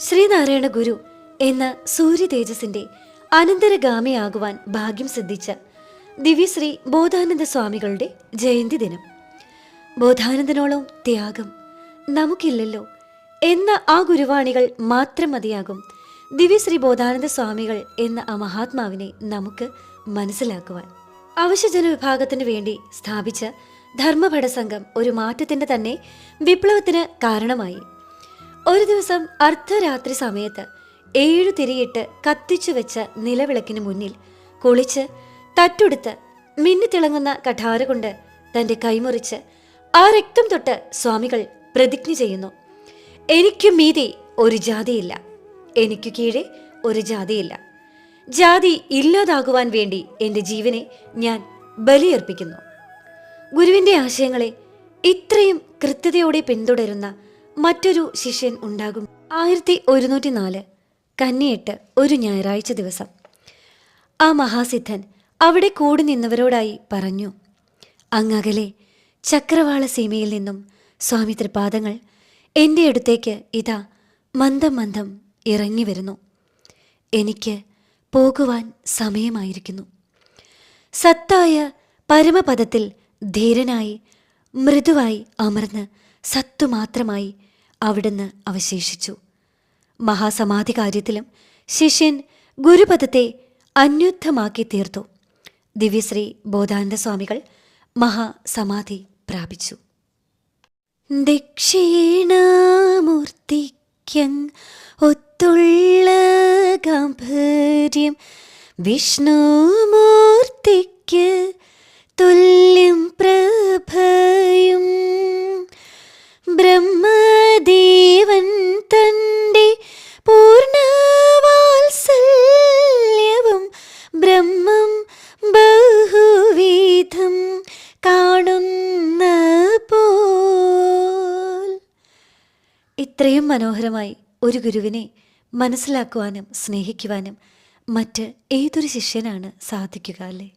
ശ്രീനാരായണ ഗുരു എന്ന സൂര്യ തേജസിന്റെ അനന്തരഗാമിയാകുവാൻ ഭാഗ്യം സിദ്ധിച്ച ദിവ്യശ്രീ ബോധാനന്ദ സ്വാമികളുടെ ജയന്തി ദിനം. ബോധാനന്ദനോളം ത്യാഗം നമുക്കില്ലല്ലോ എന്ന ആ ഗുരുവാണികൾ മാത്രം മതിയാകും ദിവ്യശ്രീ ബോധാനന്ദ സ്വാമികൾ എന്ന ആ മഹാത്മാവിനെ നമുക്ക് മനസ്സിലാക്കുവാൻ. അവശ്യജന വിഭാഗത്തിനു വേണ്ടി സ്ഥാപിച്ച ധർമ്മഭട സംഘം ഒരു മാറ്റത്തിന്റെ തന്നെ വിപ്ലവത്തിന് കാരണമായി. ഒരു ദിവസം അർദ്ധരാത്രി സമയത്ത് 7 തിരിയിട്ട് കത്തിച്ചു വെച്ച നിലവിളക്കിന് മുന്നിൽ കുളിച്ച് തട്ടുടുത്ത് മിന്നിത്തിളങ്ങുന്ന കഠാര കൊണ്ട് തന്റെ കൈമുറിച്ച് ആ രക്തം തൊട്ട് സ്വാമികൾ പ്രതിജ്ഞ ചെയ്യുന്നു: എനിക്കു മീതെ ഒരു ജാതിയില്ല, എനിക്കു കീഴെ ഒരു ജാതിയില്ല. ജാതി ഇല്ലാതാകുവാൻ വേണ്ടി എൻ്റെ ജീവനെ ഞാൻ ബലിയർപ്പിക്കുന്നു. ഗുരുവിൻ്റെ ആശയങ്ങളെ ഇത്രയും കൃത്യതയോടെ പിന്തുടരുന്ന മറ്റൊരു ശിഷ്യൻ ഉണ്ടാകും. 1104 കന്നി8 ഒരു ഞായറാഴ്ച ദിവസം ആ മഹാസിദ്ധൻ അവിടെ കൂടി നിന്നവരോടായി പറഞ്ഞു: അങ്ങകലെ ചക്രവാള സീമയിൽ നിന്നും സ്വാമി തൃപാദങ്ങൾ എൻ്റെ അടുത്തേക്ക് ഇതാ മന്ദം മന്ദം ഇറങ്ങി വരുന്നു. എനിക്ക് പോകുവാൻ സമയമായിരിക്കുന്നു. സത്തായ പരമപദത്തിൽ ധീരനായി മൃദുവായി അമർന്ന് സത്തുമാത്രമായി അവിടുന്ന് അവശേഷിച്ചു. മഹാസമാധി കാര്യത്തിലും ശിഷ്യൻ ഗുരുപദത്തെ അന്യുദ്ധമാക്കി തീർത്തു. ദിവ്യശ്രീ ബോധാനന്ദ സ്വാമികൾ മഹാസമാധി പ്രാപിച്ചു. ദക്ഷിണാമൂർത്തിക്കങ് ഒത്തുള്ള ഗാംഭീര്യം വിഷ്ണുമൂർത്തിക്ക് തുല്യം പ്രഭയും ബ്രഹ്മദേവൻ തൻ്റെ പൂർണ്ണവാത്സല്യവും ബ്രഹ്മം ബഹുവിധം കാണുന്ന പോൽ. ഇത്രയും മനോഹരമായി ഒരു ഗുരുവിനെ മനസ്സിലാക്കുവാനും സ്നേഹിക്കുവാനും മറ്റ് ഏതൊരു ശിഷ്യനാണ് സാധിക്കുക, അല്ലേ?